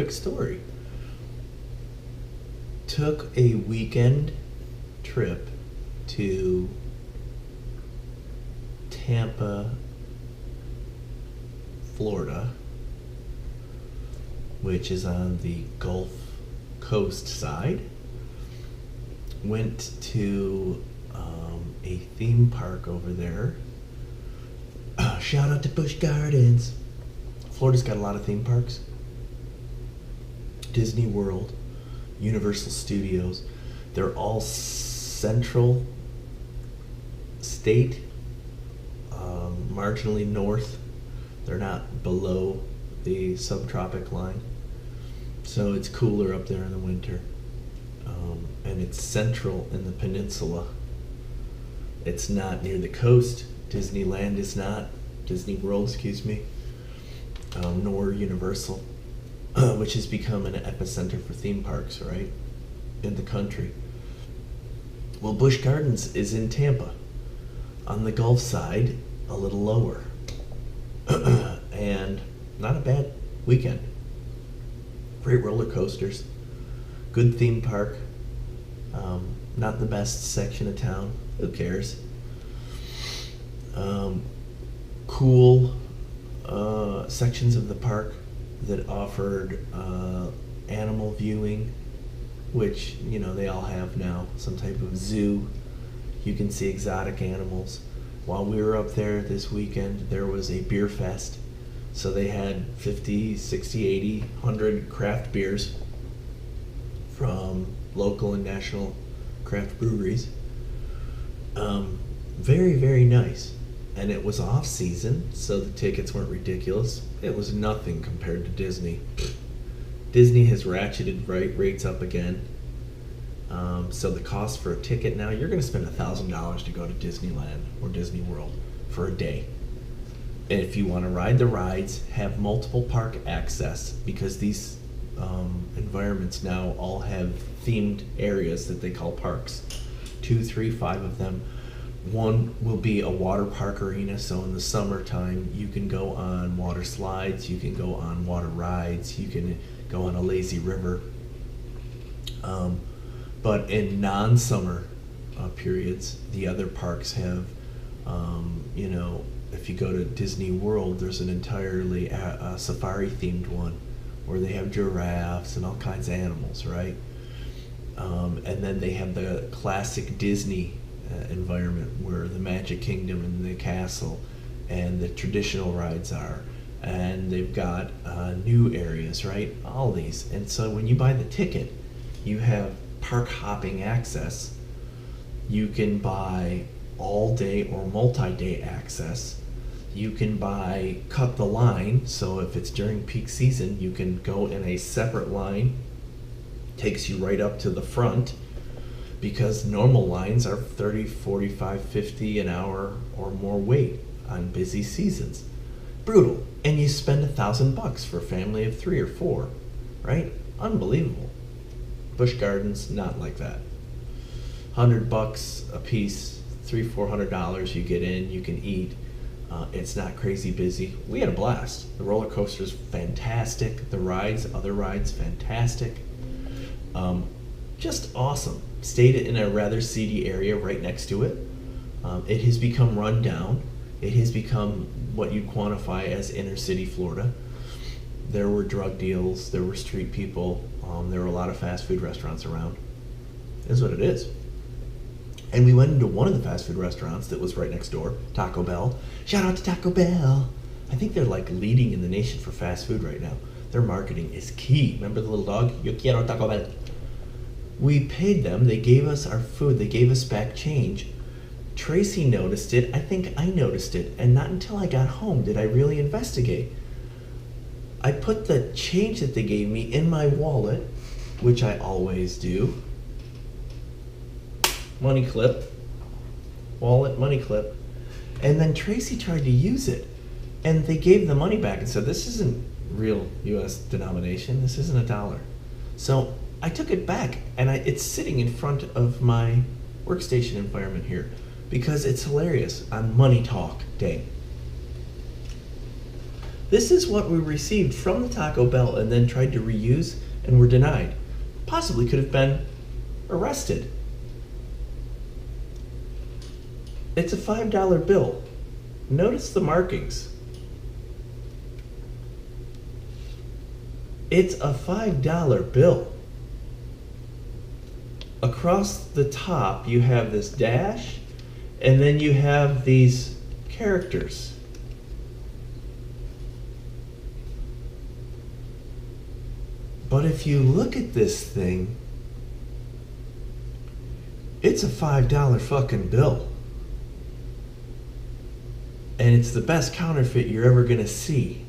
quick story. Took a weekend trip to Tampa, Florida, which is on the Gulf Coast side. Went to a theme park over there. Shout out to Busch Gardens. Florida's got a lot of theme parks. Disney World, Universal Studios. They're all central state, marginally north. They're not below the subtropic line. So it's cooler up there in the winter. And it's central in the peninsula. It's not near the coast. Disneyland is not. Disney World, excuse me. Nor Universal, which has become an epicenter for theme parks, right? In the country. Well, Busch Gardens is in Tampa. On the Gulf side, a little lower. And not a bad weekend. Great roller coasters. Good theme park. Not the best section of town. Who cares? Cool sections of the park that offered animal viewing, which, you know, they all have now. Some type of zoo. You can see exotic animals. While we were up there this weekend, there was a beer fest. So they had 50, 60, 80, 100 craft beers from local and national craft breweries. Very, very nice. And it was off season, so the tickets weren't ridiculous. It was nothing compared to Disney. Disney has ratcheted rates up again. So the cost for a ticket now, you're going to spend $1,000 to go to Disneyland or Disney World for a day. And if you want to ride the rides, have multiple park access, because these environments now all have themed areas that they call parks. 2, 3, 5 of them. One will be a water park arena, so in the summertime you can go on water slides, you can go on water rides, you can go on a lazy river. But in non-summer periods, the other parks have, you know, if you go to Disney World, there's an entirely safari-themed one where they have giraffes and all kinds of animals, right? And then they have the classic Disney environment where the Magic Kingdom and the castle and the traditional rides are. And they've got new areas, right? All these. And so when you buy the ticket, you have park hopping access. You can buy all day or multi-day access. You can buy cut the line, so if it's during peak season, you can go in a separate line. Takes you right up to the front, because normal lines are 30, 45, 50 an hour or more wait on busy seasons. Brutal. And you spend $1,000 for a family of 3 or 4, right? Unbelievable. Busch Gardens, not like that. $100 a piece, $300-400 you get in, you can eat. It's not crazy busy. We had a blast. The roller coaster's fantastic. The rides, other rides, fantastic. Just awesome. Stayed in a rather seedy area right next to it. It has become run down. It has become what you'd quantify as inner city Florida. There were drug deals, there were street people, there were a lot of fast food restaurants around. Is what it is. And we went into one of the fast food restaurants that was right next door, Taco Bell. Shout out to Taco Bell. I think they're like leading in the nation for fast food right now. Their marketing is key. Remember the little dog? Yo quiero Taco Bell. We paid them, they gave us our food, they gave us back change. Tracy noticed it, I think I noticed it, and not until I got home did I really investigate. I put the change that they gave me in my wallet, which I always do. Money clip, wallet, money clip, and then Tracy tried to use it, and they gave the money back and said, this isn't real US denomination, this isn't a dollar. So I took it back, and it's sitting in front of my workstation environment here, because it's hilarious on Money Talk Day. This is what we received from the Taco Bell and then tried to reuse and were denied. Possibly could have been arrested. It's a $5 bill. Notice the markings. It's a $5 bill. Across the top, you have this dash, and then you have these characters. But if you look at this thing, it's a $5 fucking bill. And it's the best counterfeit you're ever gonna see.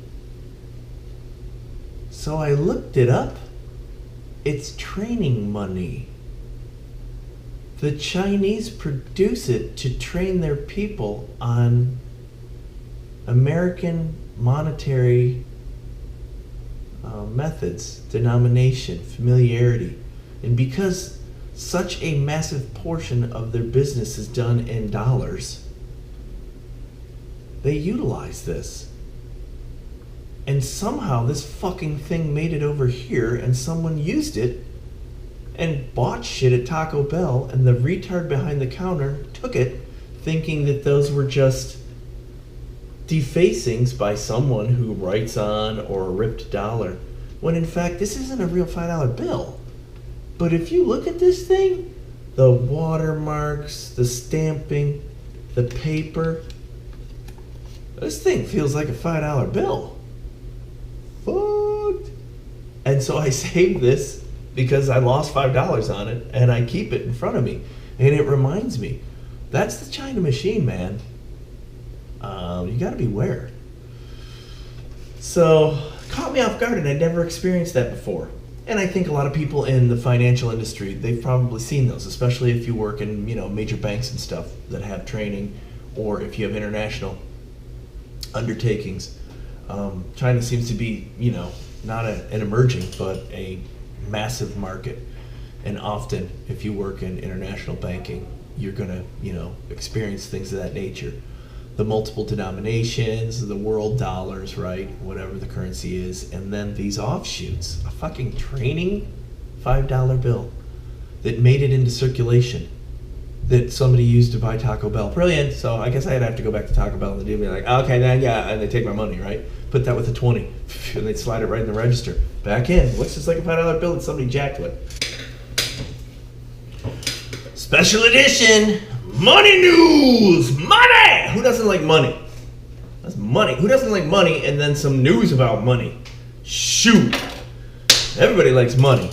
So I looked it up. It's training money. The Chinese produce it to train their people on American monetary methods, denomination, familiarity. And because such a massive portion of their business is done in dollars, they utilize this. And somehow this fucking thing made it over here and someone used it and bought shit at Taco Bell, and the retard behind the counter took it thinking that those were just defacings by someone who writes on or a ripped dollar, when in fact this isn't a real $5 bill. But if you look at this thing, the watermarks, the stamping, the paper, this thing feels like a $5 bill. Fucked. And so I saved this because I lost $5 on it, and I keep it in front of me. And it reminds me, that's the China machine, man. You gotta beware. So, caught me off guard, and I'd never experienced that before. And I think a lot of people in the financial industry, they've probably seen those, especially if you work in, major banks and stuff that have training, or if you have international undertakings. China seems to be, not an emerging, but a massive market. And often, if you work in international banking, you're gonna, experience things of that nature. The multiple denominations, the world dollars, right? Whatever the currency is. And then these offshoots, a fucking training $5 bill that made it into circulation that somebody used to buy Taco Bell. Brilliant. So I guess I'd have to go back to Taco Bell and they'd be like, okay, then yeah, and they take my money, right? Put that with a 20, and they'd slide it right in the register. Back in. What's just like a $5 bill that somebody jacked with? Special edition, money news, money! Who doesn't like money? That's money. Who doesn't like money and then some news about money? Shoot. Everybody likes money.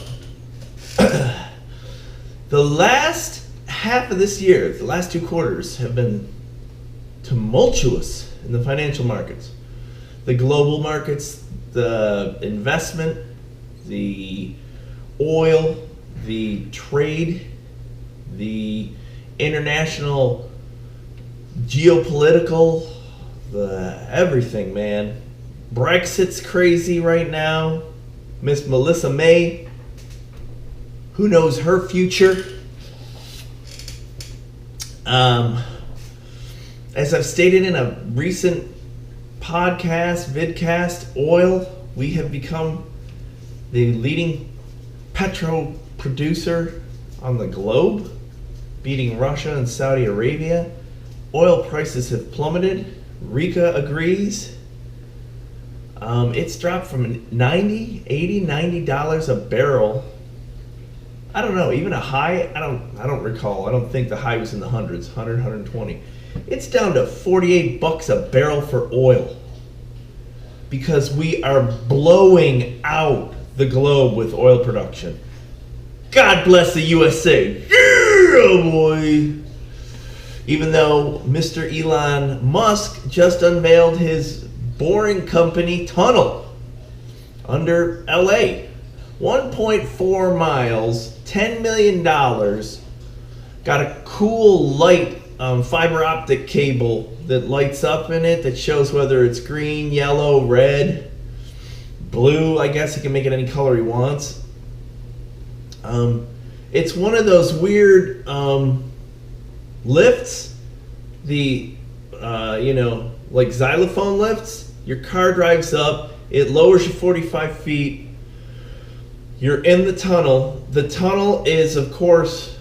The last half of this year, the last 2 quarters, have been tumultuous in the financial markets. The global markets, the investment, the oil, the trade, the international geopolitical, the everything, man. Brexit's crazy right now. Miss Melissa May, who knows her future? As I've stated in a recent podcast, vidcast, oil, we have become the leading petro producer on the globe, beating Russia and Saudi Arabia. Oil prices have plummeted. Rika agrees. It's dropped from $90, $80, $90 a barrel. I don't know, even a high, I don't recall. I don't think the high was in the hundreds, 100, 120. It's down to $48 a barrel for oil because we are blowing out the globe with oil production. God bless the USA. Yeah, boy. Even though Mr. Elon Musk just unveiled his boring company tunnel under LA. 1.4 miles, $10 million. Got a cool light fiber optic cable that lights up in it that shows whether it's green, yellow, red, blue. I guess he can make it any color he wants. It's one of those weird lifts, the like xylophone lifts, Your car drives up. It lowers you 45 feet. You're in the tunnel. The tunnel is, of course,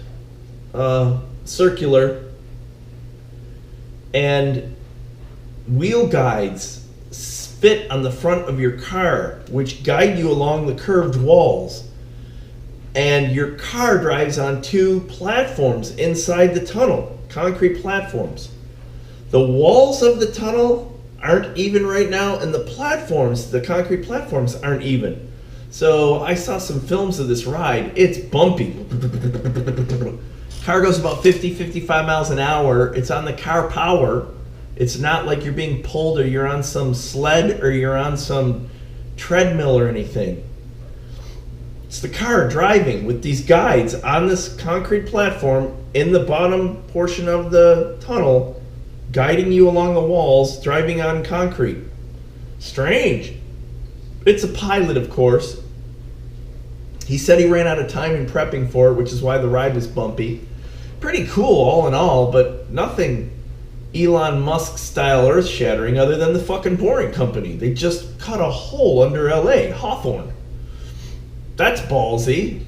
circular. And wheel guides fit on the front of your car, which guide you along the curved walls. And your car drives on two platforms inside the tunnel, concrete platforms. The walls of the tunnel aren't even right now, and the platforms, the concrete platforms, aren't even. So I saw some films of this ride. It's bumpy. Car goes about 50, 55 miles an hour. It's on the car power. It's not like you're being pulled or you're on some sled or you're on some treadmill or anything. It's the car driving with these guides on this concrete platform in the bottom portion of the tunnel, guiding you along the walls, driving on concrete. Strange. It's a pilot, of course. He said he ran out of time in prepping for it, which is why the ride was bumpy. Pretty cool all in all, but nothing Elon Musk style earth shattering other than the fucking Boring Company. They just cut a hole under LA, Hawthorne. That's ballsy.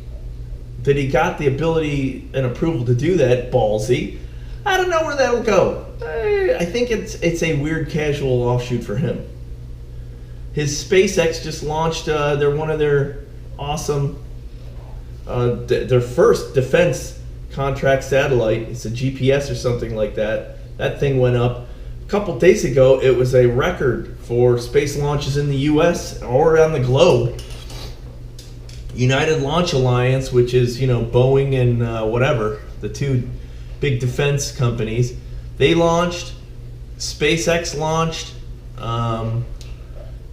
That he got the ability and approval to do that, ballsy. I don't know where that'll go. I think it's a weird casual offshoot for him. His SpaceX just launched one of their awesome, their first defense contract satellite. It's a GPS or something like that. That thing went up. A couple days ago, it was a record for space launches in the US or around the globe. United Launch Alliance, which is, Boeing and whatever, the two big defense companies, they launched. SpaceX launched.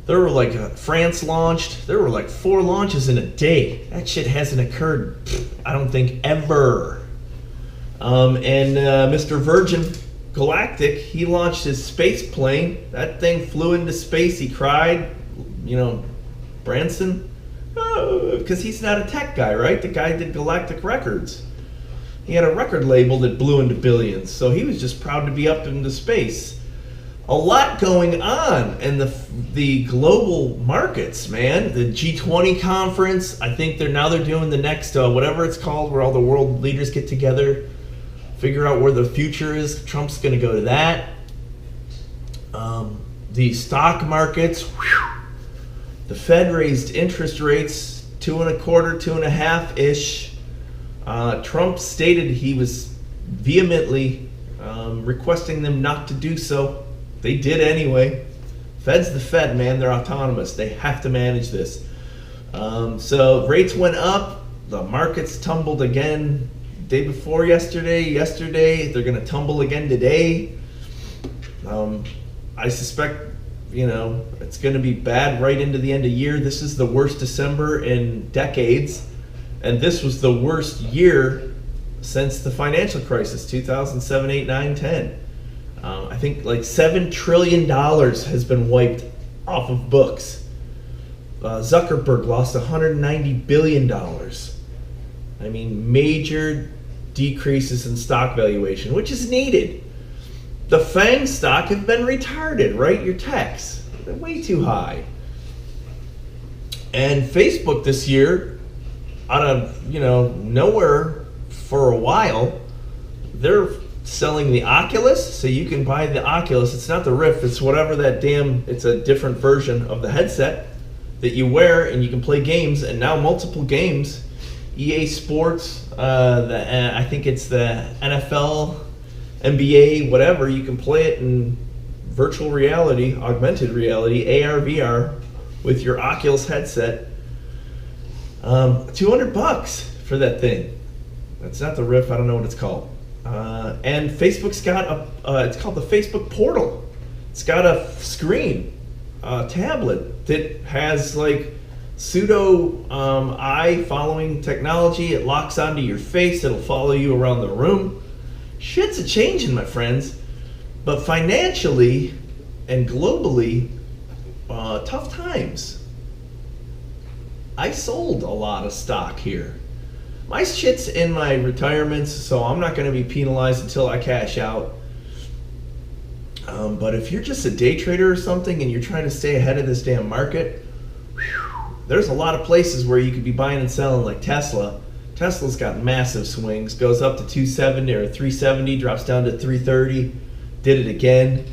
There were France launched. There were 4 launches in a day. That shit hasn't occurred, I don't think, ever. And Mr. Virgin Galactic, he launched his space plane. That thing flew into space. He cried, Branson, because he's not a tech guy, right? The guy did Galactic Records. He had a record label that blew into billions, so he was just proud to be up into space. A lot going on in the global markets, man. The G20 conference, I think they're doing the next, whatever it's called, where all the world leaders get together, figure out where the future is. Trump's going to go to that. The stock markets, the Fed raised interest rates 2.25%, 2.5%-ish. Trump stated he was vehemently requesting them not to do so. They did anyway. Fed's the Fed, man. They're autonomous. They have to manage this. So rates went up. The markets tumbled again day before yesterday. They're going to tumble again today. I suspect, it's going to be bad right into the end of year. This is the worst December in decades. And this was the worst year since the financial crisis, 2007, 8, 9, 10. I think $7 trillion has been wiped off of books. Zuckerberg lost $190 billion. I mean, major decreases in stock valuation, which is needed. The FANG stock have been retarded, right? Your techs, they're way too high. And Facebook this year, out of nowhere for a while, they're selling the Oculus, so you can buy the Oculus. It's not the Rift, it's whatever it's a different version of the headset that you wear, and you can play games, and now multiple games. EA Sports, I think it's the NFL, NBA, whatever, you can play it in virtual reality, augmented reality, AR, VR, with your Oculus headset. $200 for that thing. That's not the Rift, I don't know what it's called. And Facebook's got it's called the Facebook Portal. It's got a screen, a tablet that has pseudo eye following technology. It locks onto your face. It'll follow you around the room. Shit's a changing, my friends. But financially and globally, tough times. I sold a lot of stock here. My shit's in my retirements, so I'm not going to be penalized until I cash out. But if you're just a day trader or something and you're trying to stay ahead of this damn market, there's a lot of places where you could be buying and selling, like Tesla. Tesla's got massive swings, goes up to 270 or 370, drops down to 330, did it again.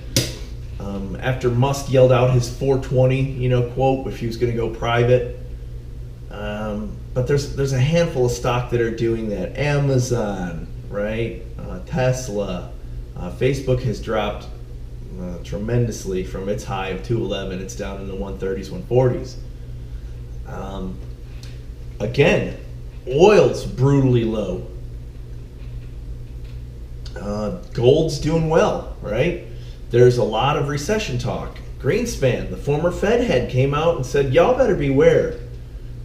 After Musk yelled out his 420, quote, if he was going to go private. But there's a handful of stock that are doing that. Amazon, right? Tesla. Facebook has dropped tremendously from its high of 211. It's down in the 130s, 140s. Again, oil's brutally low. Gold's doing well, right? There's a lot of recession talk. Greenspan, the former Fed head, came out and said, y'all better beware.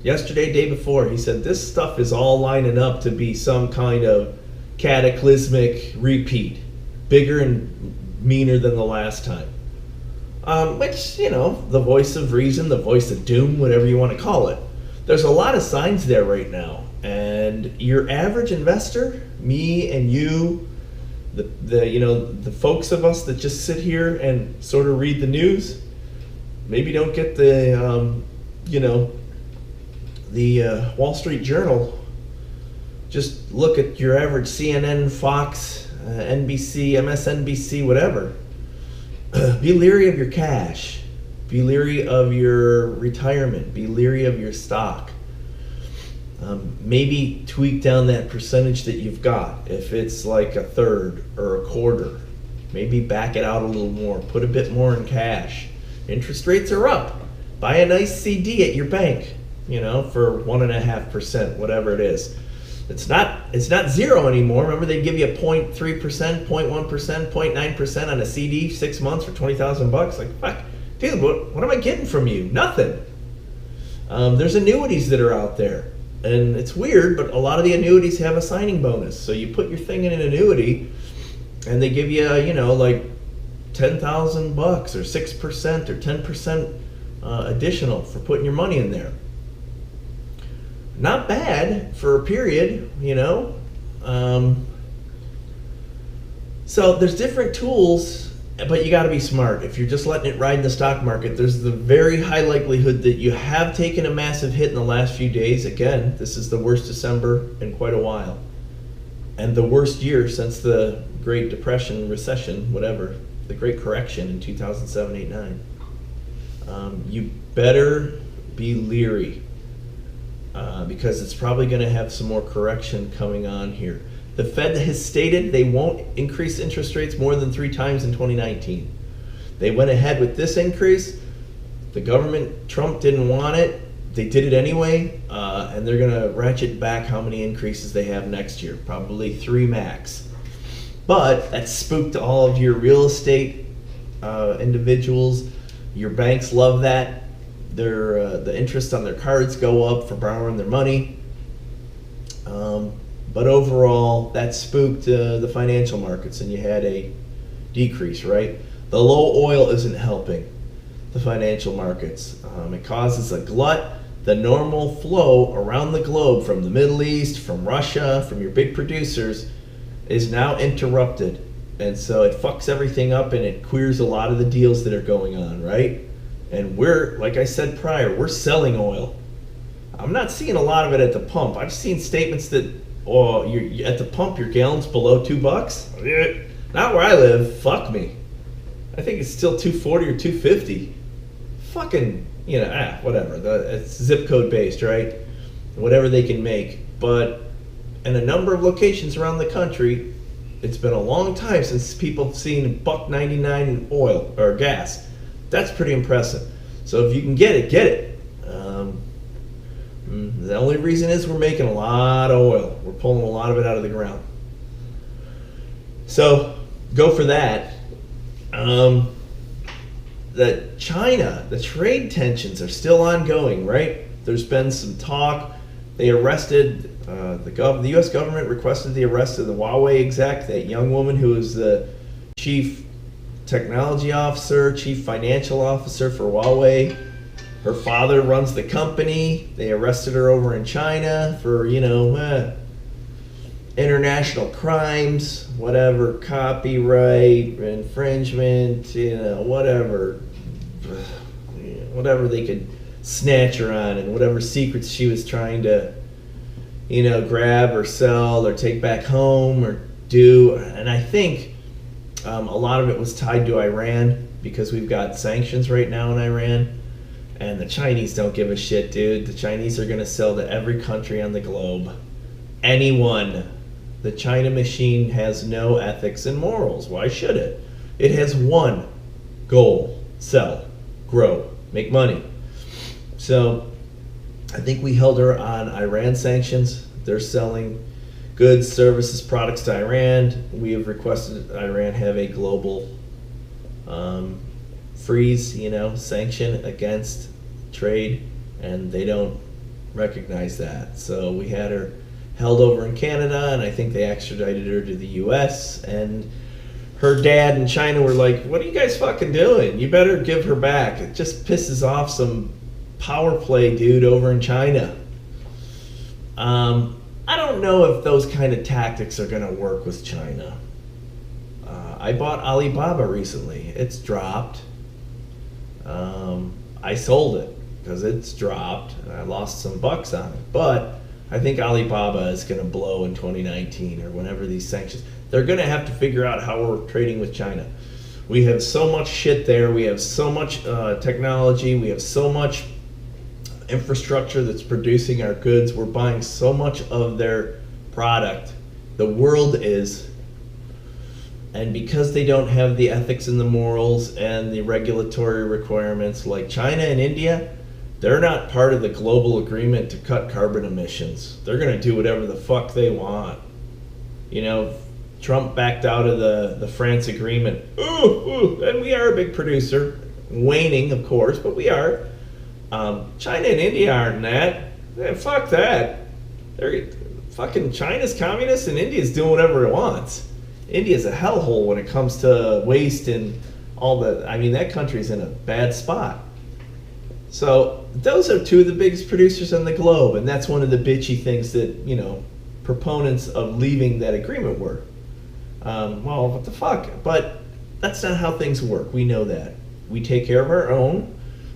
Yesterday, day before, he said this stuff is all lining up to be some kind of cataclysmic repeat, bigger and meaner than the last time. Which, the voice of reason, the voice of doom, whatever you want to call it. There's a lot of signs there right now. And your average investor, me and you, the folks of us that just sit here and sort of read the news, maybe don't get the Wall Street Journal. Just look at your average CNN, Fox, NBC, MSNBC, whatever. Be leery of your cash. Be leery of your retirement. Be leery of your stock. Maybe tweak down that percentage that you've got. If it's like a third or a quarter, maybe back it out a little more. Put a bit more in cash. Interest rates are up. Buy a nice CD at your bank, for 1.5%, whatever it is. It's not zero anymore. Remember, they give you a 0.3%, 0.1%, 0.9% on a CD 6 months for $20,000. Like, fuck, dude, what am I getting from you? Nothing. There's annuities that are out there. And it's weird, but a lot of the annuities have a signing bonus. So you put your thing in an annuity, and they give you, like $10,000 or 6% or 10% additional for putting your money in there. Not bad for a period, So there's different tools, but you got to be smart. If you're just letting it ride in the stock market, there's the very high likelihood that you have taken a massive hit in the last few days. Again, this is the worst December in quite a while. And the worst year since the Great Depression, recession, whatever, the Great Correction in 2007, 8, 9. You better be leery because it's probably going to have some more correction coming on here. The Fed has stated they won't increase interest rates more than 3 times in 2019. They went ahead with this increase. The government, Trump didn't want it. They did it anyway, and they're going to ratchet back how many increases they have next year, probably 3 max. But that spooked all of your real estate individuals. Your banks love that. The interest on their cards go up for borrowing their money. But overall, that spooked the financial markets, and you had a decrease, right? The low oil isn't helping the financial markets. It causes a glut. The normal flow around the globe from the Middle East, from Russia, from your big producers is now interrupted. And so it fucks everything up, and it queers a lot of the deals that are going on, right? And we're, like I said prior, we're selling oil. I'm not seeing a lot of it at the pump. I've seen statements that, you're at the pump, your gallon's below $2. Not where I live. Fuck me. I think it's still $2.40 or $2.50. Fucking, whatever. It's zip code based, right? Whatever they can make. But in a number of locations around the country, it's been a long time since people have seen $1.99 in oil or gas. That's pretty impressive. So if you can get it, get it. The only reason is we're making a lot of oil. We're pulling a lot of it out of the ground. So go for that. That China, the trade tensions are still ongoing, right? There's been some talk. They arrested, the U.S. government requested the arrest of the Huawei exec, that young woman who was the chief technology officer, chief financial officer for Huawei. Her father runs the company. They arrested her over in China for, international crimes, whatever, copyright, infringement, whatever they could snatch her on, and whatever secrets she was trying to, grab or sell or take back home or do. And I think a lot of it was tied to Iran, because we've got sanctions right now in Iran, and the Chinese don't give a shit, dude. The Chinese are going to sell to every country on the globe. Anyone. The China machine has no ethics and morals. Why should it? It has one goal: sell, grow, make money. So I think we held her on Iran sanctions. They're selling goods, services, products to Iran. We have requested Iran have a global freeze, sanction against trade, and they don't recognize that. So we had her held over in Canada, and I think they extradited her to the US, and her dad in China were like, what are you guys fucking doing? You better give her back. It just pisses off some power play dude over in China. I don't know if those kind of tactics are going to work with China. I bought Alibaba recently. It's dropped. I sold it because it's dropped, and I lost some bucks on it. But I think Alibaba is going to blow in 2019 or whenever these sanctions. They're going to have to figure out how we're trading with China. We have so much shit there. We have so much technology. We have so much infrastructure that's producing our goods. We're buying so much of their product. The world is. And because they don't have the ethics and the morals and the regulatory requirements like China and India, they're not part of the global agreement to cut carbon emissions. They're going to do whatever the fuck they want. Trump backed out of the France agreement. And we are a big producer. Waning, of course, but we are. China and India aren't that. Fuck that. Fucking China's communist and India's doing whatever it wants. India's a hellhole when it comes to waste and all that. I mean, that country's in a bad spot. So those are two of the biggest producers on the globe, and that's one of the bitchy things that, proponents of leaving that agreement were. Well, what the fuck? But that's not how things work. We know that. We take care of our own.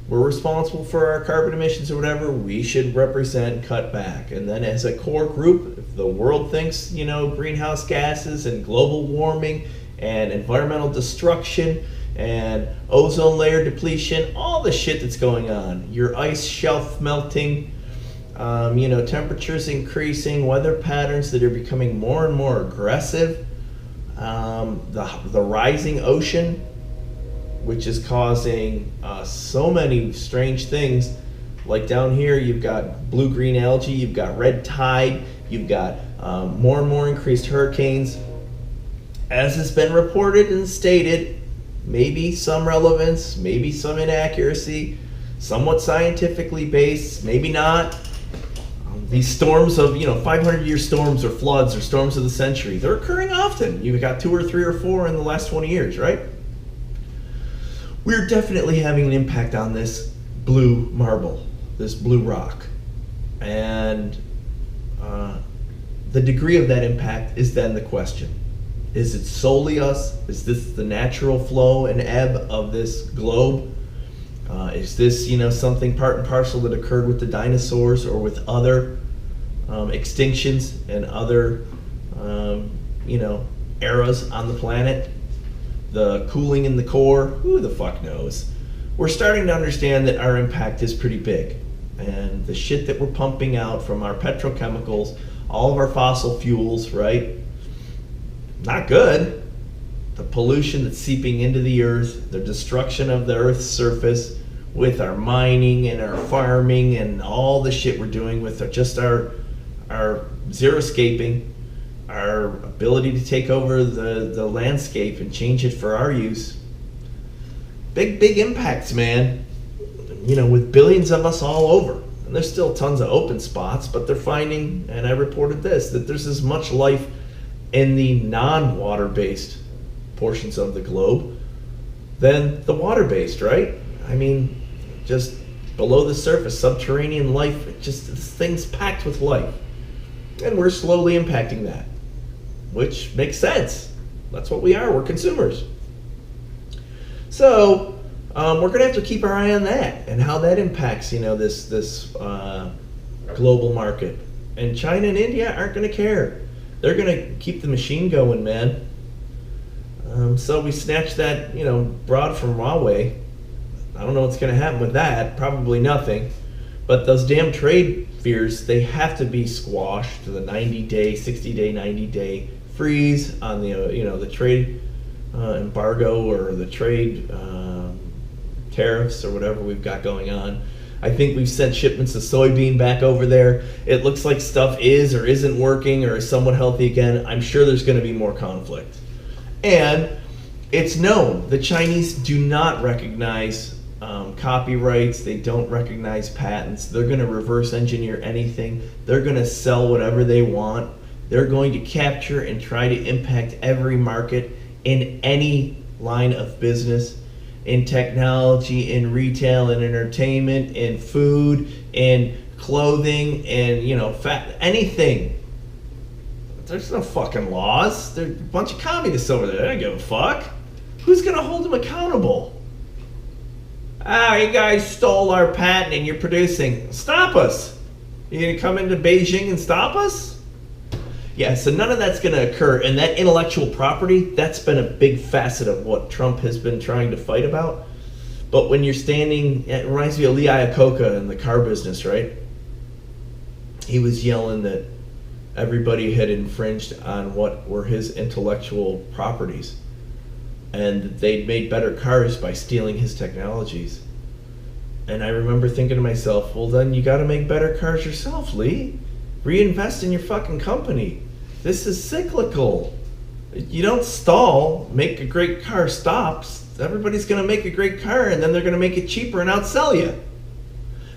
We're responsible for our carbon emissions or whatever. We should represent cut back. And then as a core group, if the world thinks, greenhouse gases and global warming and environmental destruction and ozone layer depletion, all the shit that's going on, your ice shelf melting, temperatures increasing, weather patterns that are becoming more and more aggressive, the rising ocean, which is causing so many strange things. Like down here, you've got blue-green algae, you've got red tide, you've got more and more increased hurricanes. As has been reported and stated, maybe some relevance, maybe some inaccuracy, somewhat scientifically based, maybe not. These storms of, 500-year storms or floods or storms of the century, they're occurring often. You've got 2 or 3 or 4 in the last 20 years, right? We're definitely having an impact on this blue marble, this blue rock. And the degree of that impact is then the question. Is it solely us? Is this the natural flow and ebb of this globe? Is this, something part and parcel that occurred with the dinosaurs or with other extinctions and other, eras on the planet? The cooling in the core, who the fuck knows? We're starting to understand that our impact is pretty big. And the shit that we're pumping out from our petrochemicals, all of our fossil fuels, right? Not good. The pollution that's seeping into the earth, the destruction of the earth's surface with our mining and our farming and all the shit we're doing with just our xeriscaping, our ability to take over the landscape and change it for our use. Big impacts, man. With billions of us all over. And there's still tons of open spots, but they're finding, and I reported this, that there's as much life in the non-water-based portions of the globe than the water-based, right? I mean, just below the surface, subterranean life, this thing's packed with life. And we're slowly impacting that. which makes sense. That's what we are. We're consumers. So we're going to have to keep our eye on that and how that impacts, this global market. And China and India aren't going to care. They're going to keep the machine going, man. So we snatched that, broad from Huawei. I don't know what's going to happen with that. Probably nothing. But those damn trade fears, they have to be squashed to the 90-day, 60-day, 90-day freeze on the trade embargo or the trade tariffs or whatever we've got going on. I think we've sent shipments of soybean back over there. It looks like stuff is or isn't working or is somewhat healthy again. I'm sure there's going to be more conflict. And it's known the Chinese do not recognize copyrights. They don't recognize patents. They're going to reverse engineer anything. They're going to sell whatever they want. They're going to capture and try to impact every market in any line of business, in technology, in retail, in entertainment, in food, in clothing, and anything. There's no fucking laws. There's a bunch of communists over there. They don't give a fuck. Who's gonna hold them accountable? You guys stole our patent and you're producing. Stop us. You gonna come into Beijing and stop us? Yeah, so none of that's gonna occur. And that intellectual property, that's been a big facet of what Trump has been trying to fight about. But when you're standing, it reminds me of Lee Iacocca in the car business, right? He was yelling that everybody had infringed on what were his intellectual properties. And they'd made better cars by stealing his technologies. And I remember thinking to myself, well then you gotta make better cars yourself, Lee. Reinvest in your fucking company. This is cyclical. You don't stall, make a great car, stops. Everybody's gonna make a great car and then they're gonna make it cheaper and outsell you.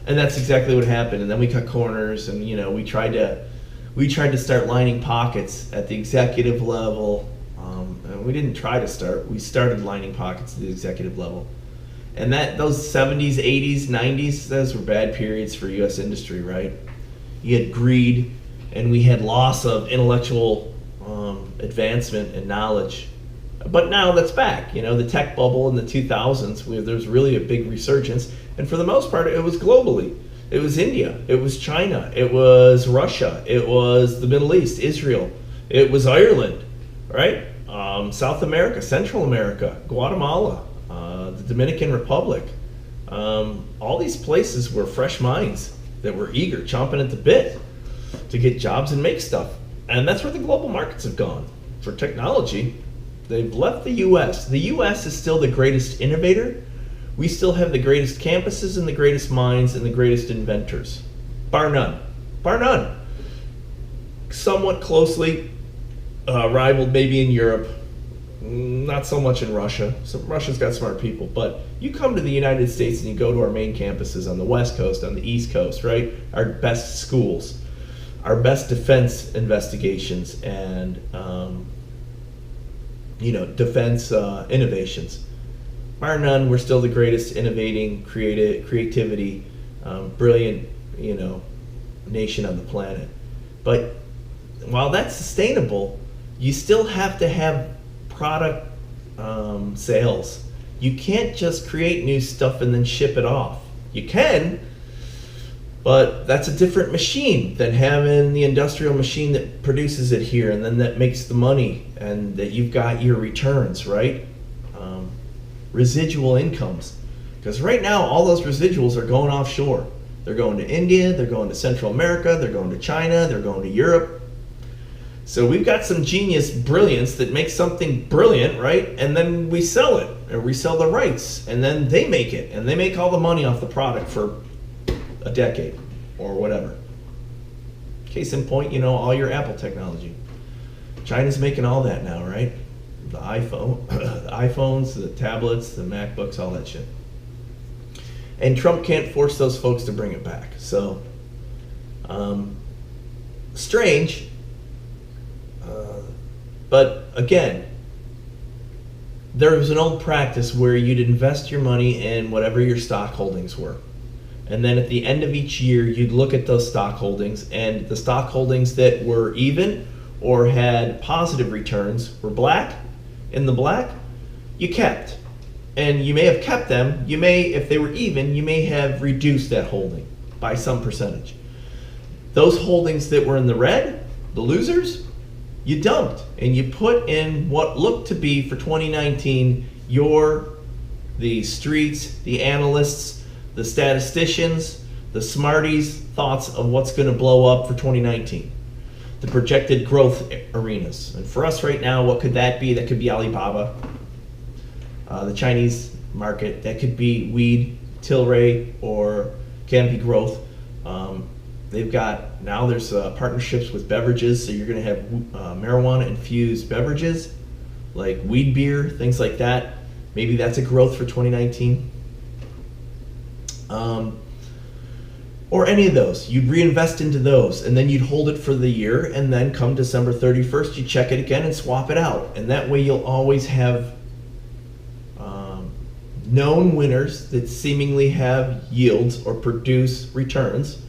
And that's exactly what happened. And then we cut corners and we tried to start lining pockets at the executive level. And we didn't try to start. We started lining pockets at the executive level. And those 70s, 80s, 90s, those were bad periods for U.S. industry, right? You had greed, and we had loss of intellectual advancement and knowledge. But now that's back. The tech bubble in the 2000s, there's really a big resurgence. And for the most part, it was globally. It was India. It was China. It was Russia. It was the Middle East, Israel. It was Ireland, right? South America, Central America, Guatemala, the Dominican Republic. All these places were fresh minds that were eager, chomping at the bit to get jobs and make stuff. And that's where the global markets have gone. For technology, they've left the U.S. The U.S. is still the greatest innovator. We still have the greatest campuses and the greatest minds and the greatest inventors. Bar none. Bar none. Somewhat closely rivaled maybe in Europe, not so much in Russia. So Russia's got smart people, but you come to the United States and you go to our main campuses on the West Coast, on the East Coast, right? Our best schools, our best defense investigations, and defense innovations. Bar none, we're still the greatest innovating, creativity, brilliant, nation on the planet. But while that's sustainable, you still have to have product sales. You can't just create new stuff and then ship it off. You can, but that's a different machine than having the industrial machine that produces it here and then that makes the money and that you've got your returns, right? Residual incomes. Because right now, all those residuals are going offshore. They're going to India, they're going to Central America, they're going to China, they're going to Europe. So we've got some genius brilliance that makes something brilliant, right? And then we sell it, or we sell the rights, and then they make it, and they make all the money off the product for a decade, or whatever. Case in point, all your Apple technology. China's making all that now, right? The iPhones, the tablets, the MacBooks, all that shit. And Trump can't force those folks to bring it back. So, strange. But again, there was an old practice where you'd invest your money in whatever your stock holdings were. And then at the end of each year, you'd look at those stock holdings, and the stock holdings that were even or had positive returns were black. In the black, you kept. And you may have kept them. You may, if they were even, you may have reduced that holding by some percentage. Those holdings that were in the red, the losers, you dumped. And you put in what looked to be for 2019 the streets, the analysts, the statisticians, the smarties' thoughts of what's going to blow up for 2019. The projected growth arenas. And for us right now, what could that be? That could be Alibaba, the Chinese market. That could be Weed, Tilray, or Canopy Growth. They've got, now there's partnerships with beverages, so you're going to have marijuana-infused beverages, like weed beer, things like that. Maybe that's a growth for 2019. Or any of those. You'd reinvest into those, and then you'd hold it for the year, and then come December 31st, you check it again and swap it out. And that way you'll always have known winners that seemingly have yields or produce returns.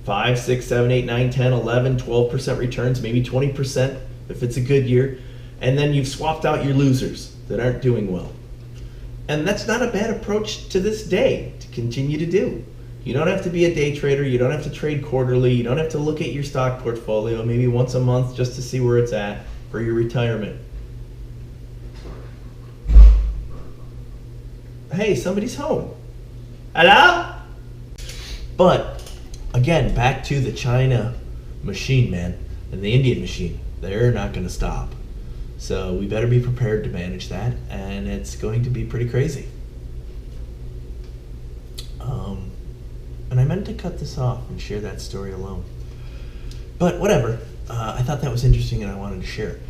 5, 6, 7, 8, 9, 10, 11, 12% returns, maybe 20% if it's a good year. And then you've swapped out your losers that aren't doing well. And that's not a bad approach to this day to continue to do. You don't have to be a day trader. You don't have to trade quarterly. You don't have to look at your stock portfolio maybe once a month just to see where it's at for your retirement. Hey, somebody's home. Hello? But again, back to the China machine, man, and the Indian machine. They're not going to stop. So we better be prepared to manage that, and it's going to be pretty crazy. And I meant to cut this off and share that story alone. But whatever. I thought that was interesting and I wanted to share it.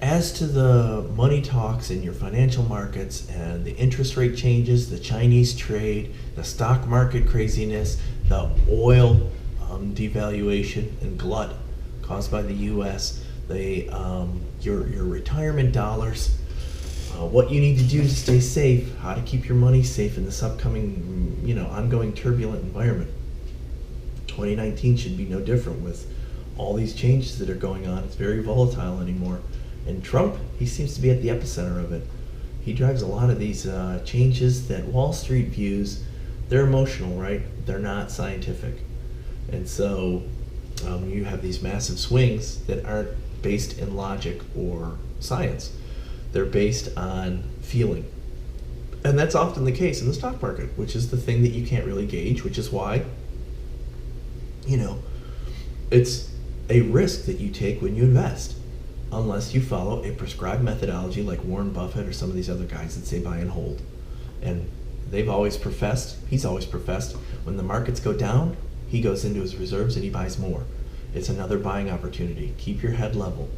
As to the money talks in your financial markets and the interest rate changes, the Chinese trade, the stock market craziness, the oil devaluation and glut caused by the U.S., your retirement dollars, what you need to do to stay safe, how to keep your money safe in this upcoming, ongoing turbulent environment. 2019 should be no different with all these changes that are going on. It's very volatile anymore. And Trump, he seems to be at the epicenter of it. He drives a lot of these changes that Wall Street views. They're emotional, right? They're not scientific. And so you have these massive swings that aren't based in logic or science. They're based on feeling. And that's often the case in the stock market, which is the thing that you can't really gauge, which is why, it's a risk that you take when you invest, unless you follow a prescribed methodology like Warren Buffett or some of these other guys that say buy and hold. And he's always professed, when the markets go down, he goes into his reserves and he buys more. It's another buying opportunity. Keep your head level.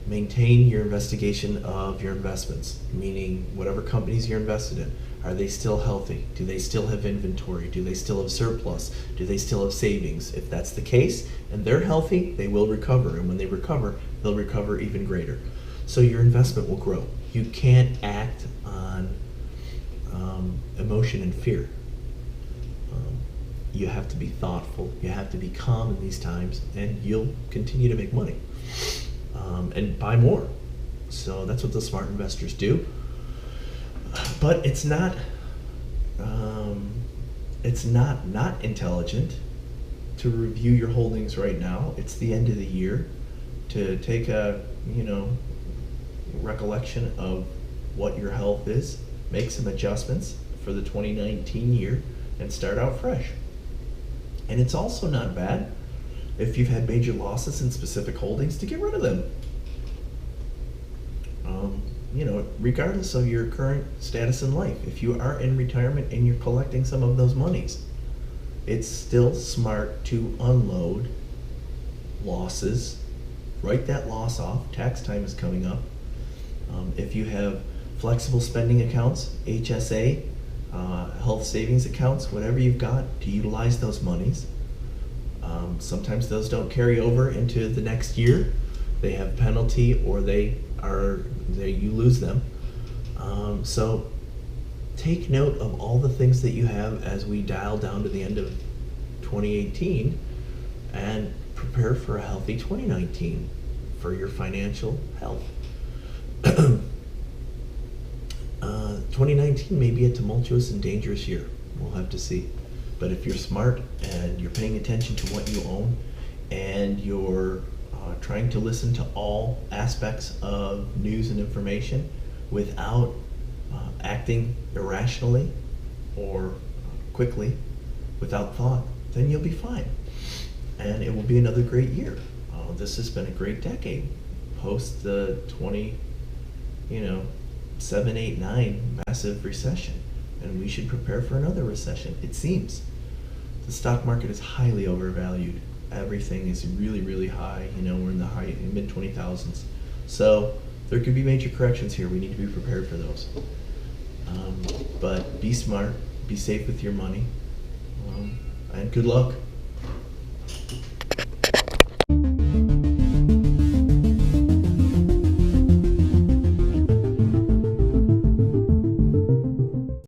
Maintain your investigation of your investments, meaning whatever companies you're invested in. Are they still healthy? Do they still have inventory? Do they still have surplus? Do they still have savings? If that's the case and they're healthy, they will recover. And when they recover, they'll recover even greater. So your investment will grow. You can't act on emotion and fear. You have to be thoughtful. You have to be calm in these times, and you'll continue to make money. And buy more. So that's what the smart investors do. But it's not intelligent to review your holdings right now. It's the end of the year to take a recollection of what your health is, make some adjustments for the 2019 year, and start out fresh. And it's also not bad if you've had major losses in specific holdings to get rid of them. Regardless of your current status in life, if you are in retirement and you're collecting some of those monies, it's still smart to unload losses, write that loss off. Tax time is coming up. If you have flexible spending accounts, HSA, health savings accounts, whatever you've got, to utilize those monies. Sometimes those don't carry over into the next year. They have penalty, or you lose them. So take note of all the things that you have as we dial down to the end of 2018, and prepare for a healthy 2019 for your financial health. 2019 may be a tumultuous and dangerous year. We'll have to see. But if you're smart and you're paying attention to what you own and you're trying to listen to all aspects of news and information without acting irrationally or quickly, without thought, then you'll be fine. And it will be another great year. This has been a great decade. Post the 7, 8, 9 massive recession. And we should prepare for another recession, it seems. The stock market is highly overvalued. Everything is really, really high. We're in the mid 20,000s. So there could be major corrections here. We need to be prepared for those. But be smart, be safe with your money, and good luck.